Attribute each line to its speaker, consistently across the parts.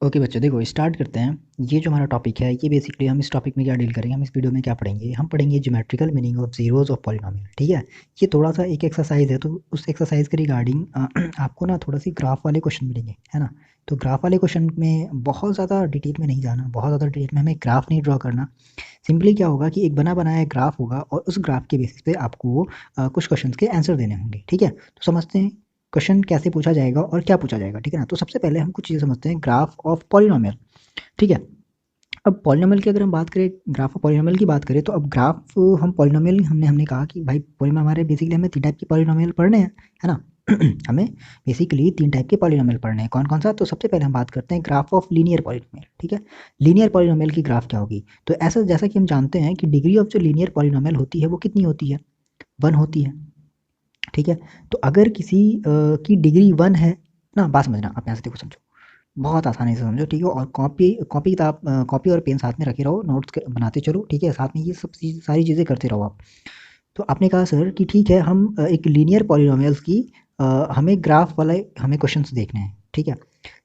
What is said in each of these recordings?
Speaker 1: Okay बच्चों, देखो start करते हैं। ये जो हमारा टॉपिक है, ये बेसिकली हम इस टॉपिक में क्या डील करेंगे, हम इस वीडियो में क्या पढ़ेंगे, हम पढ़ेंगे geometrical meaning of zeros of polynomial. ठीक है, ये थोड़ा सा एक एक्सरसाइज है, तो उस एक्सरसाइज के रिगार्डिंग आपको ना थोड़ा सी ग्राफ वाले क्वेश्चन मिलेंगे, है ना। तो ग्राफ वाले क्वेश्चन में बहुत ज़्यादा डिटेल में नहीं जाना, बहुत ज़्यादा डिटेल में हमें ग्राफ नहीं ड्रॉ करना। सिंपली क्या होगा कि एक बना बनाया ग्राफ होगा और उस ग्राफ के बेसिस पे आपको कुछ क्वेश्चन के आंसर देने होंगे। ठीक है, तो समझते हैं क्वेश्चन कैसे पूछा जाएगा और क्या पूछा जाएगा। ठीक है ना, तो सबसे पहले हम कुछ चीज़ें समझते हैं ग्राफ ऑफ पॉलिनोमियल। ठीक है, अब पॉलिनोमियल की अगर हम बात करें, ग्राफ ऑफ पॉलिनोमियल की बात करें, तो अब ग्राफ हम पॉलिनोमियल हमने कहा कि भाई पॉलिनोमियल हमारे बेसिकली हमें 3 टाइप के पॉलिनोमियल पढ़ने हैं, है ना। हमें बेसिकली 3 टाइप के पॉलिनोमियल पढ़ने हैं। कौन-कौन सा? तो सबसे पहले हम बात करते हैं ग्राफ ऑफ लीनियर पॉलिनोमियल। ठीक है, लीनियर पॉलिनोमियल की ग्राफ क्या होगी? तो ऐसा जैसा कि हम जानते हैं कि डिग्री ऑफ जो लीनियर पॉलिनोमियल होती है वो कितनी होती है? 1 होती है। ठीक है, तो अगर किसी की डिग्री 1 है ना, बात समझना, आप यहाँ से देखो समझो, बहुत आसानी से समझो। ठीक है, और कॉपी कॉपी किताब कॉपी और पेन साथ में रखे रहो, नोट्स बनाते चलो। ठीक है, साथ में ये सब चीज़ सारी चीज़ें करते रहो आप। तो आपने कहा सर कि ठीक है, हम एक लीनियर पॉलिनोमियल्स की हमें ग्राफ वाले हमें क्वेश्चंस देखने हैं। ठीक है,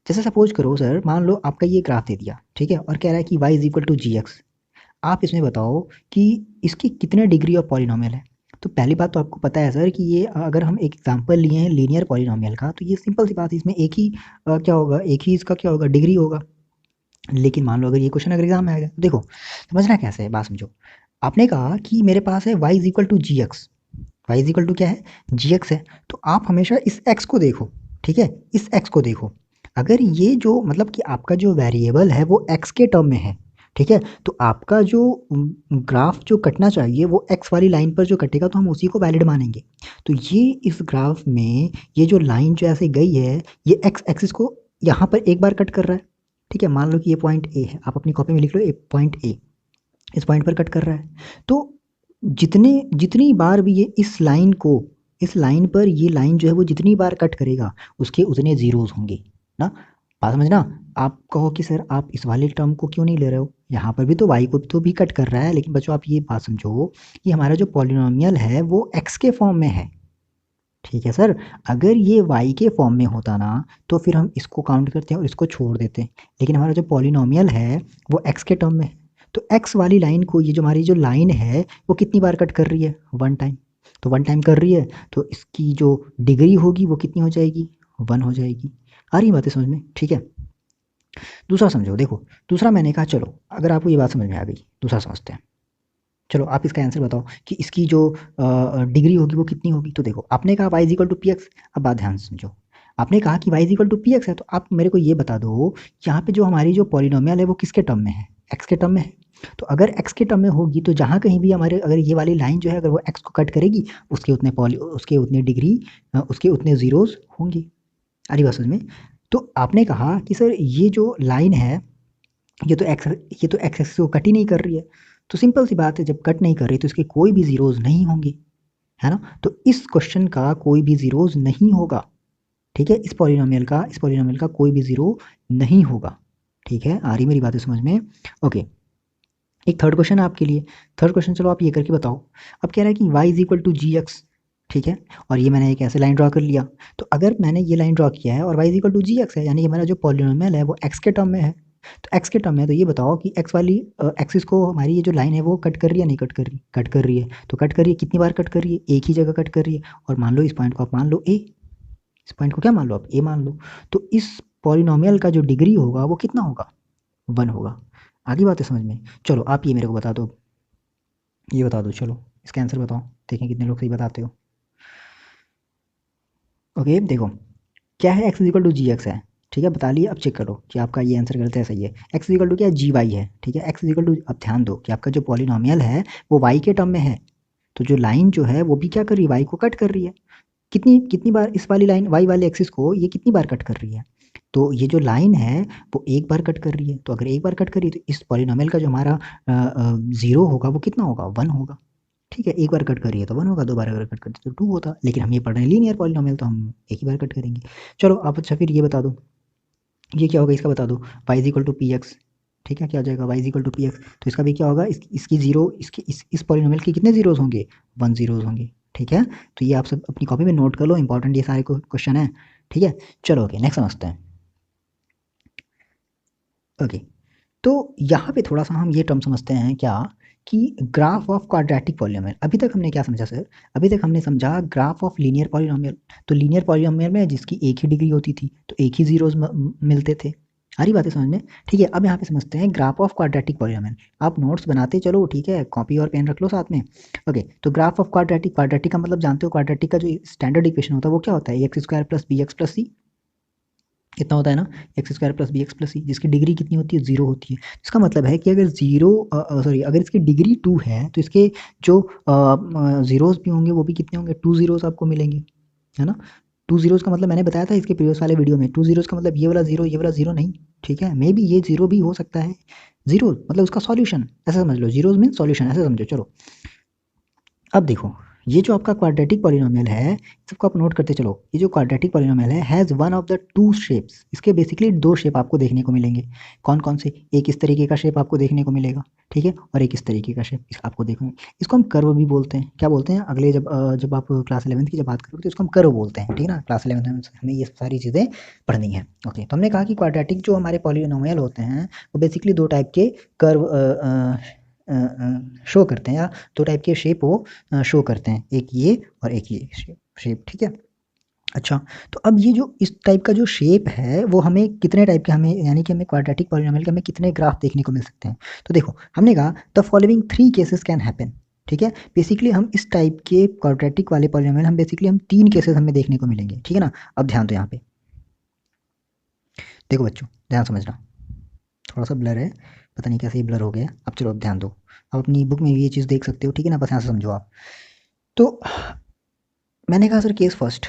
Speaker 1: जैसे सपोज करो सर, मान लो आपका ये ग्राफ दे दिया, ठीक है, और कह रहा है कि y is equal to g x. आप इसमें बताओ कि इसकी कितने डिग्री ऑफ पॉलिनोमियल है। तो पहली बात तो आपको पता है सर कि ये अगर हम एक एग्जांपल लिए हैं लीनियर पॉलिनोमियल का, तो ये सिंपल सी बात है, इसमें एक ही क्या होगा, एक ही इसका क्या होगा, डिग्री होगा। लेकिन मान लो अगर ये क्वेश्चन अगर एग्जाम में आएगा, तो देखो समझना कैसे है, बात समझो। आपने कहा कि मेरे पास है y is equal to g x. Y is equal to क्या है, जी एक्स है। तो आप हमेशा इस एक्स को देखो। ठीक है, इस एक्स को देखो। अगर ये जो मतलब कि आपका जो वेरिएबल है वो एक्स के टर्म में है, ठीक है, तो आपका जो ग्राफ जो कटना चाहिए वो एक्स वाली लाइन पर जो कटेगा, तो हम उसी को वैलिड मानेंगे। तो ये इस ग्राफ में ये जो लाइन जो ऐसे गई है, ये एक्स एक्सिस को यहाँ पर एक बार कट कर रहा है। ठीक है, मान लो कि ये पॉइंट ए है, आप अपनी कॉपी में लिख लो, ए पॉइंट ए इस पॉइंट पर कट कर रहा है। तो जितने जितनी बार भी ये इस लाइन पर ये लाइन जो है वो जितनी बार कट करेगा, उसके उतने ज़ीरोज़ होंगे ना। बात समझना। आप कहो कि सर आप इस वाले टर्म को क्यों नहीं ले रहे हो? यहाँ पर भी तो y को तो भी कट कर रहा है, लेकिन बच्चों आप ये बात समझो कि हमारा जो पॉलिनोमियल है वो x के फॉर्म में है। ठीक है सर, अगर ये y के फॉर्म में होता ना, तो फिर हम इसको काउंट करते हैं और इसको छोड़ देते हैं। लेकिन हमारा जो पॉलिनोमियल है वो x के टर्म में है। तो x वाली लाइन को, ये जो हमारी जो लाइन है वो कितनी बार कट कर रही है? 1 टाइम। तो 1 टाइम कर रही है, तो इसकी जो डिग्री होगी वो कितनी हो जाएगी? 1 हो जाएगी। आ रही बातें समझ में? ठीक है, दूसरा समझो। देखो, दूसरा मैंने कहा चलो अगर आपको ये बात समझ में आ गई, दूसरा समझते हैं। चलो आप इसका आंसर बताओ कि इसकी जो डिग्री होगी वो कितनी होगी। तो देखो, आपने कहा y is equal to p x. अब बात ध्यान से समझो, आपने कहा कि y is equal to p x है, तो आप मेरे को ये बता दो, यहाँ पे जो हमारी जो पॉलिनोमियल है वो किसके टर्म में है? x के टर्म में है। तो अगर x के टर्म में होगी, तो जहाँ कहीं भी हमारे अगर ये वाली लाइन जो है अगर वो x को कट करेगी, उसके उतने डिग्री, उसके उतने ज़ीरोज़ होंगे। आ रही बात समझ में? तो आपने कहा कि सर ये जो लाइन है, ये तो एक्स एक्सिस को कट ही नहीं कर रही है। तो सिंपल सी बात है, जब कट नहीं कर रही तो इसके कोई भी ज़ीरोज़ नहीं होंगे, है ना। तो इस क्वेश्चन का कोई भी ज़ीरोज़ नहीं होगा। ठीक है, इस पॉलिनोमियल का कोई भी ज़ीरो नहीं होगा। ठीक है, आ रही मेरी बातें समझ में? ओके, एक थर्ड क्वेश्चन है आपके लिए। थर्ड क्वेश्चन चलो आप ये करके बताओ। अब कह रहा है कि y is equal to g x. ठीक है, और ये मैंने एक ऐसे लाइन ड्रॉ कर लिया। तो अगर मैंने ये लाइन ड्रॉ किया है और y is equal to g x है, यानी कि हमारा जो पॉलिनोमियल है वो x के टर्म में है। तो x के टर्म में है, तो ये बताओ कि x वाली एक्सिस को हमारी ये जो लाइन है वो कट कर रही है, नहीं कट कर रही? कट कर रही है। तो कट कर रही है, कितनी बार कट कर रही है? एक ही जगह कट कर रही है। और मान लो इस पॉइंट को आप मान लो a, इस पॉइंट को क्या मान लो आप? a मान लो। तो इस पॉलिनोमियल का जो डिग्री होगा वो कितना होगा? 1 होगा। आगे बात है समझ में? चलो आप ये मेरे को बता दो, ये बता दो, चलो इसका आंसर बताओ, देखें कितने लोग सही बताते हो। ओके देखो, क्या है, x equal to g x है। ठीक है, बता लिए। अब चेक करो कि आपका ये आंसर गलत है सही है। x इक्वल टू क्या है? जी वाई है। ठीक है, x इक्वल टू, अब ध्यान दो कि आपका जो पॉलिनोमियल है वो y के टर्म में है। तो जो लाइन जो है वो भी क्या कर रही है? y को कट कर रही है। कितनी कितनी बार इस वाली लाइन y वाले एक्सिस को ये कितनी बार कट कर रही है? तो ये जो लाइन है वो एक बार कट कर रही है। तो अगर एक बार कट कर रही है, तो इस पॉलिनोमियल का जो हमारा ज़ीरो होगा वो कितना होगा? 1 होगा। ठीक है, एक बार कट करिए तो 1 होगा, 2 बार अगर कट करते तो 2 होता। लेकिन हम ये पढ़ रहे हैं लीनियर पॉलिनोमियल, तो हम एक ही बार कट करेंगे। चलो आप अच्छा फिर ये बता दो, ये क्या होगा इसका बता दो। y is equal to p x. ठीक है, क्या हो जाएगा? y is equal to p x. तो इसका भी क्या होगा, इसकी जीरो, इसकी इस पॉलिनोमियल के कितने जीरोज़ होंगे? 1 जीरोज़ होंगे। ठीक है, तो ये आप सब अपनी कॉपी में नोट कर लो, इंपॉर्टेंट ये सारे क्वेश्चन हैं। ठीक है, चलो ओके नेक्स्ट समझते हैं। ओके, तो यहाँ पे थोड़ा सा हम ये टर्म समझते हैं क्या कि ग्राफ ऑफ क्वाड्रेटिक पॉलिनोमियल। अभी तक हमने क्या समझा सर? अभी तक हमने समझा ग्राफ ऑफ लीनियर पॉलिनोमियल। तो लीनियर पॉलिनोमियल में जिसकी एक ही डिग्री होती थी तो एक ही जीरोस मिलते थे। सारी बातें समझ में? ठीक है, अब यहाँ पे समझते हैं ग्राफ ऑफ क्वाड्रेटिक पॉलिनोमियल। आप नोट्स बनाते चलो, ठीक है, कॉपी और पेन रख लो साथ में। ओके, तो ग्राफ ऑफ क्वाड्रेटिक, क्वाड्रेटिक का मतलब जानते हो, क्वाड्रेटिक का जो स्टैंडर्ड इक्वेशन होता है वो क्या होता है? X square plus b x plus c, कितना होता है ना, x square plus b x plus c, जिसकी डिग्री कितनी होती है? जीरो होती है। इसका मतलब है कि अगर जीरो सॉरी, अगर इसकी डिग्री टू है तो इसके जो जीरोस भी होंगे वो भी कितने होंगे? टू जीरोस आपको मिलेंगे, है ना। टू जीरोस का मतलब मैंने बताया था इसके प्रीवियस वाले वीडियो में, टू जीरोस का मतलब ये वाला जीरो नहीं, ठीक है, मे बी ये जीरो भी हो सकता है। जीरो मतलब उसका सॉल्यूशन, ऐसा समझ लो, जीरोस मीन सॉल्यूशन, ऐसा समझो। चलो अब देखो, ये जो आपका क्वाड्रेटिक पॉलिनोमियल है, सबको आप नोट करते चलो। ये जो क्वाड्रेटिक पॉलिनोमियल है has one of the two shapes. इसके बेसिकली दो शेप आपको देखने को मिलेंगे। कौन कौन से? एक इस तरीके का शेप आपको देखने को मिलेगा, ठीक है, और एक इस तरीके का शेप आपको देखने। इसको हम कर्व भी बोलते हैं। क्या बोलते हैं? अगले जब आप क्लास 11th की जब बात करोगे तो इसको हम कर्व बोलते हैं, ठीक है ना। क्लास 11th में हमें ये सारी चीज़ें पढ़नी है। ओके, तो हमने कहा कि क्वाड्रेटिक जो हमारे पॉलिनोमियल होते हैं वो बेसिकली दो टाइप के कर्व शो करते हैं, या दो टाइप के शेप वो शो करते हैं, एक ये और एक ये शेप, ठीक है। अच्छा, तो अब ये जो इस टाइप का जो शेप है वो हमें कितने टाइप के, हमें यानी कि हमें क्वाड्रेटिक पॉलिनोमियल के हमें कितने ग्राफ देखने को मिल सकते हैं? तो देखो, हमने कहा the following three cases can happen, ठीक है। बेसिकली हम इस टाइप के क्वाड्रेटिक वाले पॉलिनोमियल हम बेसिकली हम तीन केसेस हमें देखने को मिलेंगे, ठीक है ना। अब ध्यान दो यहाँ पे, देखो बच्चों, ध्यान समझना। थोड़ा सा ब्लर है, पता नहीं कैसे ये ब्लर हो गया। अब चलो, अब ध्यान दो, आप अपनी बुक में भी ये चीज़ देख सकते हो, ठीक है ना, बस यहाँ से समझो आप। तो मैंने कहा sir case first,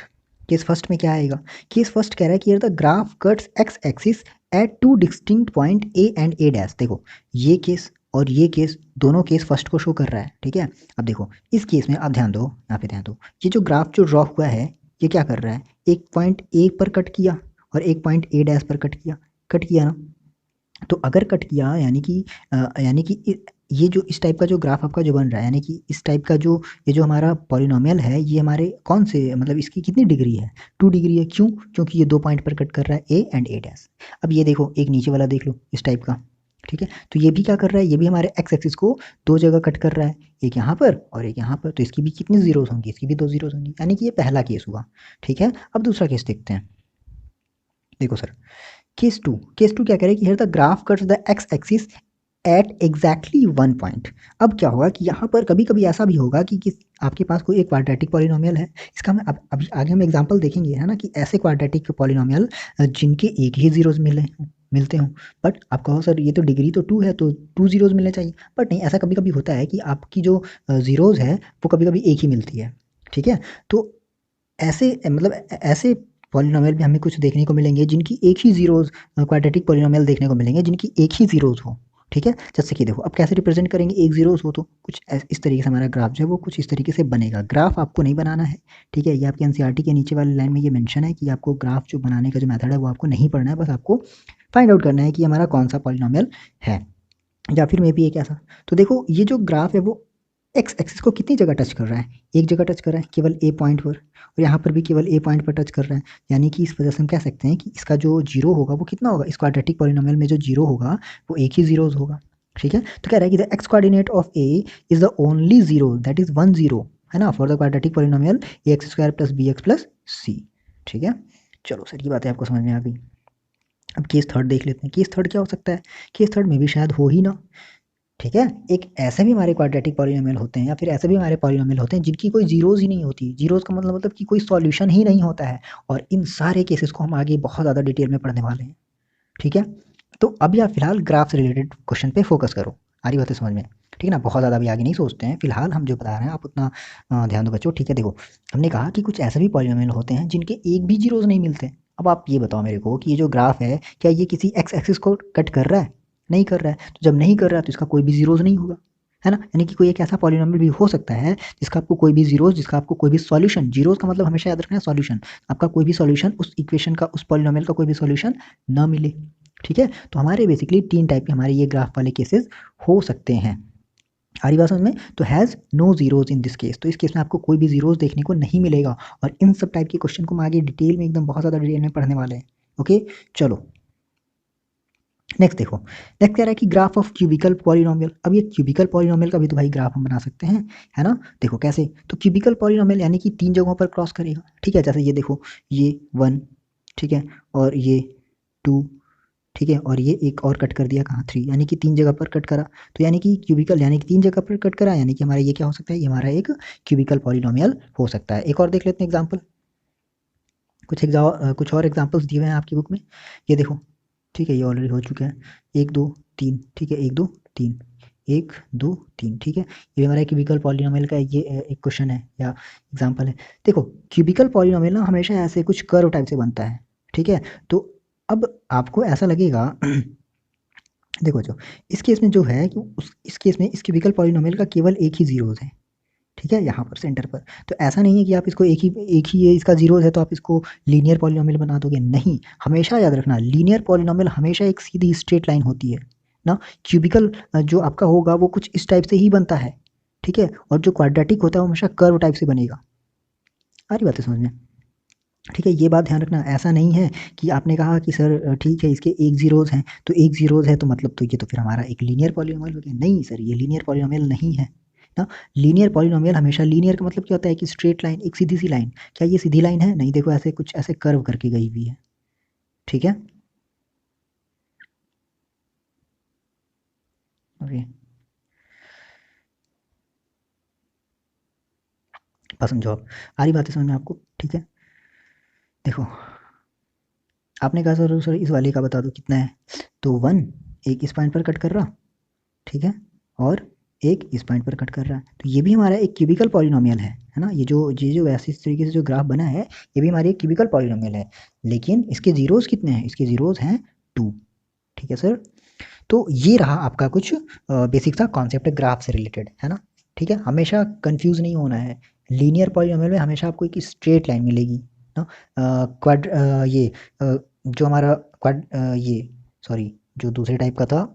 Speaker 1: case first में क्या आएगा? केस फर्स्ट कह रहा है कि the graph cuts x axis at two distinct point A and A dash. देखो, ये केस और ये केस, दोनों केस फर्स्ट को शो कर रहा है, ठीक है। अब देखो इस केस में आप ध्यान दो, यहाँ पे ध्यान दो, ये जो ग्राफ जो ड्रॉ हुआ है ये क्या कर रहा है? एक पॉइंट ए पर कट किया और एक पॉइंट ए डैश पर कट किया ना। तो अगर कट किया यानी कि ये जो इस टाइप का जो ग्राफ आपका जो बन रहा है, यानी कि इस टाइप का जो ये जो हमारा पॉलिनोमियल है, ये हमारे कौन से, मतलब इसकी कितनी डिग्री है? टू डिग्री है। क्यों? क्योंकि ये दो पॉइंट पर कट कर रहा है, ए एंड ए डैश। अब ये देखो, एक नीचे वाला देख लो इस टाइप का, ठीक है। तो ये भी क्या कर रहा है? ये भी हमारे एक्स एक्सिस को दो जगह कट कर रहा है, एक यहाँ पर और एक यहाँ पर। तो इसकी भी कितनी जीरोस होंगी? इसकी भी दो जीरोस होंगी, यानी कि ये पहला केस हुआ, ठीक है। अब दूसरा केस देखते हैं। देखो सर, केस टू क्या कह रहे हैं कि here the graph cuts the x axis at exactly one point. अब क्या होगा कि यहाँ पर कभी कभी ऐसा भी होगा कि आपके पास कोई एक क्वाड्रेटिक पॉलिनोमियल है, इसका मैं अभी आगे हम एग्जांपल देखेंगे, है ना, कि ऐसे क्वाड्रेटिक पॉलिनोमियल जिनके एक ही जीरोस मिलते हों। बट आप कहो सर ये तो डिग्री तो टू है तो टू जीरोस मिलने चाहिए, बट नहीं, ऐसा कभी कभी होता है कि आपकी जो जीरोस है वो कभी कभी एक ही मिलती है, ठीक है। तो ऐसे मतलब ऐसे पॉलिनोमियल भी हमें कुछ देखने को मिलेंगे जिनकी एक ही जीरोस, क्वाड्रेटिक पॉलिनोमियल देखने को मिलेंगे जिनकी एक ही जीरोस हो, ठीक है। जैसे कि देखो, अब कैसे रिप्रेजेंट करेंगे? एक जीरोस हो तो कुछ इस तरीके से हमारा ग्राफ जो है वो कुछ इस तरीके से बनेगा। ग्राफ आपको नहीं बनाना है, ठीक है, ये आपके एनसीईआरटी के नीचे वाली लाइन में ये मेंशन है कि आपको ग्राफ जो बनाने का जो मेथड है वो आपको नहीं पढ़ना है, बस आपको फाइंड आउट करना है कि हमारा कौन सा पॉलिनोमियल है, या फिर मे बी एक ऐसा। तो देखो, ये जो ग्राफ है वो एक्स एक्सिस को कितनी जगह टच कर रहा है? एक जगह टच कर रहा है, केवल ए पॉइंट पर, और यहाँ पर भी केवल ए पॉइंट पर टच कर रहा है। यानी कि इस वजह से हम कह सकते हैं कि इसका जो जीरो होगा वो कितना होगा? इस क्वाड्रेटिक पॉलिनोमियल में जो जीरो होगा वो एक ही जीरोस होगा, ठीक है। तो कह रहा है कि the x coordinate of A is the only zero that is one zero, है ना, for the quadratic polynomial a x square plus b x plus c, ठीक है। चलो सर, ये बातें आपको समझ में आ गई। अब केस थर्ड देख लेते हैं। केस थर्ड क्या हो सकता है? केस थर्ड में भी शायद हो ही ना, ठीक है। एक ऐसे भी हमारे क्वाड्रेटिक पॉलिनोमियल होते हैं, या फिर ऐसे भी हमारे पॉलिनोमियल होते हैं जिनकी कोई जीरोस ही नहीं होती। जीरोस का मतलब कि कोई सॉल्यूशन ही नहीं होता है। और इन सारे केसेस को हम आगे बहुत ज़्यादा डिटेल में पढ़ने वाले हैं, ठीक है। तो अभी आप फिलहाल ग्राफ से रिलेटेड क्वेश्चन पे फोकस करो, आ रही बात है समझ में, ठीक है ना। बहुत ज़्यादा अभी आगे नहीं सोचते हैं, फिलहाल हम जो बता रहे हैं आप उतना ध्यान दो बच्चों, ठीक है। देखो, हमने कहा कि कुछ ऐसे भी पॉलिनोमियल होते हैं जिनके एक भी जीरोस नहीं मिलते। अब आप ये बताओ मेरे को कि ये जो ग्राफ है, क्या ये किसी एक्स एक्सिस को कट कर रहा है? नहीं कर रहा है। तो जब नहीं कर रहा है तो इसका कोई भी जीरोस नहीं होगा, है ना। यानी कि कोई एक ऐसा पॉलिनोमियल भी हो सकता है जिसका आपको कोई भी जीरोस, जिसका आपको कोई भी सॉल्यूशन, जीरोस का मतलब हमेशा याद रखना है सॉल्यूशन, आपका कोई भी सॉल्यूशन उस इक्वेशन का, उस पॉलिनोमियल का कोई भी सॉल्यूशन ना मिले, ठीक है। तो हमारे बेसिकली तीन टाइप के हमारे ये ग्राफ वाले केसेस हो सकते हैं। आ रही बात समझ में? तो has no zeros in this case, तो इस केस में आपको कोई भी जीरोज देखने को नहीं मिलेगा। और इन सब टाइप के क्वेश्चन को हम आगे डिटेल में, एकदम बहुत ज़्यादा डिटेल में पढ़ने वाले हैं। ओके, चलो नेक्स्ट देखो, नेक्स्ट कह रहा है कि ग्राफ ऑफ क्यूबिकल पॉलिनोमियल। अब ये क्यूबिकल पॉलिनोमियल का भी तो भाई ग्राफ हम बना सकते हैं, है ना। देखो कैसे, तो क्यूबिकल पॉलिनोमियल यानी कि 3 जगहों पर क्रॉस करेगा, ठीक है। जैसे ये देखो, ये 1, ठीक है, और ये 2, ठीक है, और ये एक और कट कर दिया कहाँ, 3, यानी कि 3 जगह पर कट करा। तो यानी कि क्यूबिकल यानी कि 3 जगह पर कट करा, यानी कि हमारा ये क्या हो सकता है, ये हमारा एक क्यूबिकल पॉलिनोमियल हो सकता है। एक और देख लेते हैं एग्जाम्पल, कुछ और एग्जाम्पल्स दिए हुए हैं आपकी बुक में। ये देखो, ठीक है, ये ऑलरेडी हो चुका है, 1 2 3, ठीक है, 1 2 3, 1 2 3, ठीक है। ये हमारा क्यूबिकल पॉलिनोमियल का ये एक क्वेश्चन है या एग्जाम्पल है। देखो क्यूबिकल पॉलिनोमियल ना हमेशा ऐसे कुछ कर्व टाइप से बनता है, ठीक है। तो अब आपको ऐसा लगेगा देखो जो इस केस में जो है कि इस केस में इस क्यूबिकल पॉलिनोमियल का केवल एक ही जीरोज है, ठीक है, यहाँ पर सेंटर पर। तो ऐसा नहीं है कि आप इसको एक ही ये इसका जीरोज है तो आप इसको लीनियर पॉलिनोमियल बना दोगे, नहीं। हमेशा याद रखना, लीनियर पॉलिनोमियल हमेशा एक सीधी स्ट्रेट लाइन होती है ना। क्यूबिकल जो आपका होगा वो कुछ इस टाइप से ही बनता है, ठीक है, और जो क्वाड्रेटिक होता है वो हमेशा कर्व टाइप से बनेगा। आ रही बात है समझ में, ठीक है। ये बात ध्यान रखना, ऐसा नहीं है कि आपने कहा कि सर ठीक है इसके एक जीरोज हैं, तो एक जीरोज है तो मतलब तो ये तो फिर हमारा एक लीनियर पॉलिनोमियल हो गया। नहीं सर, ये लीनियर पॉलिनोमियल नहीं है ना। लीनियर पॉलिनोमियल हमेशा, लीनियर का मतलब क्या होता है कि स्ट्रेट लाइन, एक सीधी सी लाइन। क्या ये सीधी लाइन है? नहीं, देखो ऐसे कुछ ऐसे कर्व करके गई हुई है, ठीक है। ओके, बस समझो आप, आ रही बात है समझ में आपको, ठीक है। देखो आपने कहा सर इस वाले का बता दो कितना है, तो 1 एक इस पॉइंट पर कट कर रहा, ठीक है, और एक इस पॉइंट पर कट कर रहा है, तो ये भी हमारा एक क्यूबिकल पॉलिनोमियल है ना। ये जो वैसे इस तरीके से जो ग्राफ बना है ये भी हमारी एक क्यूबिकल पॉलिनोमियल है, लेकिन इसके जीरोस कितने हैं, इसके जीरोस हैं 2, ठीक है सर। तो ये रहा आपका कुछ बेसिक सा कॉन्सेप्ट ग्राफ से रिलेटेड, है ना। ठीक है, हमेशा कंफ्यूज नहीं होना है। लीनियर पॉलिनोमियल में हमेशा आपको एक स्ट्रेट लाइन मिलेगी ना। क्वाड ये जो हमारा क्वाड ये सॉरी जो दूसरे टाइप का था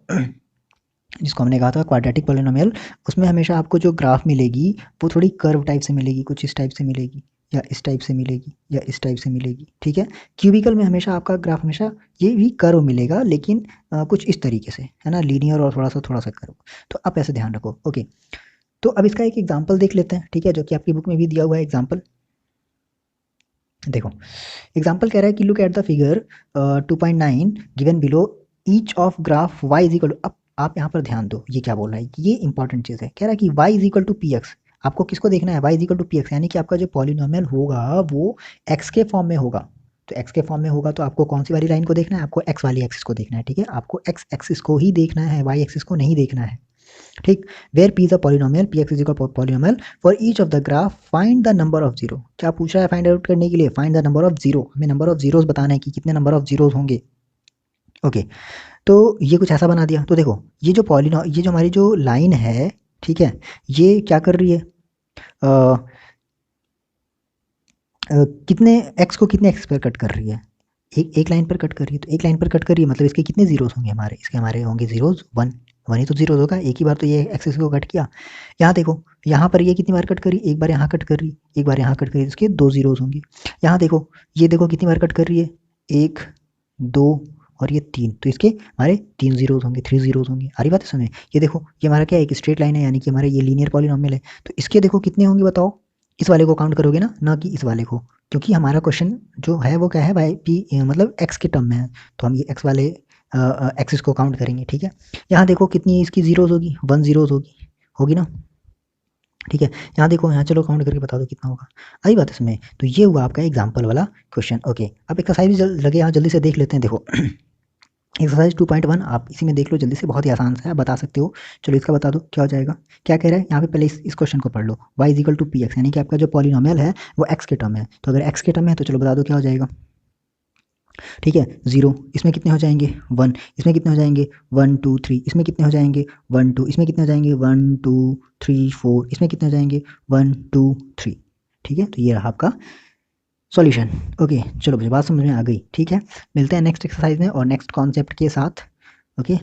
Speaker 1: जिसको हमने कहा था क्वाड्रेटिक पॉलिनोमियल, उसमें हमेशा आपको जो ग्राफ मिलेगी वो थोड़ी कर्व टाइप से मिलेगी, कुछ इस टाइप से मिलेगी, या इस टाइप से मिलेगी, या इस टाइप से मिलेगी, ठीक है। क्यूबिकल में हमेशा आपका ग्राफ हमेशा ये भी कर्व मिलेगा, लेकिन कुछ इस तरीके से, है ना, लीनियर और थोड़ा सा कर्व। तो आप ऐसे ध्यान रखो, ओके। तो अब इसका एक एग्जाम्पल देख लेते हैं, ठीक है, जो कि आपकी बुक में भी दिया हुआ है एग्जाम्पल। देखो एग्जाम्पल कह रहा है कि look at the figure 2.9 given below each of graph y is equal to. अब आप यहाँ पर ध्यान दो, ये क्या बोल रहा है, ये इंपॉर्टेंट चीज़ है। कह रहा है कि y is equal to p x. आपको किसको देखना है, y is equal to p x, यानी कि आपका जो पॉलिनोमियल होगा वो x के फॉर्म में होगा। तो x के फॉर्म में होगा तो आपको कौन सी वाली लाइन को देखना है, आपको x वाली एक्सिस को देखना है, ठीक है। आपको x एक्सिस को ही देखना है, y एक्सिस को नहीं देखना है, ठीक। Where p is a polynomial, p x is equal polynomial for each of the graph find the number of zero. क्या पूछ रहा है फाइंड आउट करने के लिए, find the number of zero. हमें नंबर ऑफ जीरोस बताना है कि कितने नंबर ऑफ जीरोस होंगे, ओके। तो ये कुछ ऐसा बना दिया। तो देखो ये जो हमारी जो लाइन है, ठीक है, ये क्या कर रही है, कितने एक्स को कितने एक्स पर कट कर रही है, एक एक लाइन पर कट कर रही है। तो एक लाइन पर कट कर रही है मतलब इसके कितने जीरोस होंगे, हमारे होंगे जीरोस, वन। वन ही तो जीरोस होगा, एक ही बार तो ये एक्सिस को कट किया। यहाँ देखो, यहाँ पर ये कितनी बार कट करी, एक बार यहाँ कट कर रही, एक बार यहाँ कट करी, इसके 2 जीरोस होंगे। यहाँ देखो, ये देखो कितनी बार कट कर रही है, 1 2 और ये 3, तो इसके हमारे 3 जीरोस होंगे, 3 जीरोस होंगे। आ रही बात है समझ में। ये देखो ये हमारा क्या है, एक स्ट्रेट लाइन है, यानी कि हमारा ये लीनियर पॉलिनोमियल है। तो इसके देखो कितने होंगे बताओ, इस वाले को काउंट करोगे ना कि इस वाले को, क्योंकि हमारा क्वेश्चन जो है वो क्या है भाई, पी मतलब एक्स के टर्म में है, तो हम ये एक्स वाले एक्सिस को काउंट करेंगे, ठीक है। यहाँ देखो कितनी इसकी जीरोस होगी, 1 जीरोस होगी, होगी ना, ठीक है। यहाँ देखो, यहाँ चलो काउंट करके बता दो कितना होगा। आई बात है इसमें। तो ये हुआ आपका एग्जाम्पल वाला क्वेश्चन, ओके। अब एक्सरसाइज लगे यहाँ जल्दी से देख लेते हैं। देखो एक्सरसाइज 2.1 आप इसी में देख लो जल्दी से, बहुत ही आसान सा है, बता सकते हो। चलो इसका बता दो क्या हो जाएगा। क्या कह रहा है यहाँ पे, पहले इस क्वेश्चन को पढ़ लो। y is equal to p x, यानी कि आपका जो पॉलिनोमियल है वो x के टर्म है। तो अगर x के टर्म है तो चलो बता दो क्या हो जाएगा, ठीक है। 0 इसमें कितने हो जाएंगे, 1 इसमें कितने हो जाएंगे, 1 2 3 इसमें कितने हो जाएंगे, 1 2 इसमें कितने हो जाएंगे, 1 2 3 4 इसमें कितने हो जाएंगे, 1 2 3, ठीक है। तो ये रहा आपका सॉल्यूशन, ओके। चलो मुझे बात समझ में आ गई, ठीक है। मिलते हैं नेक्स्ट एक्सरसाइज में और नेक्स्ट कॉन्सेप्ट के साथ, ओके।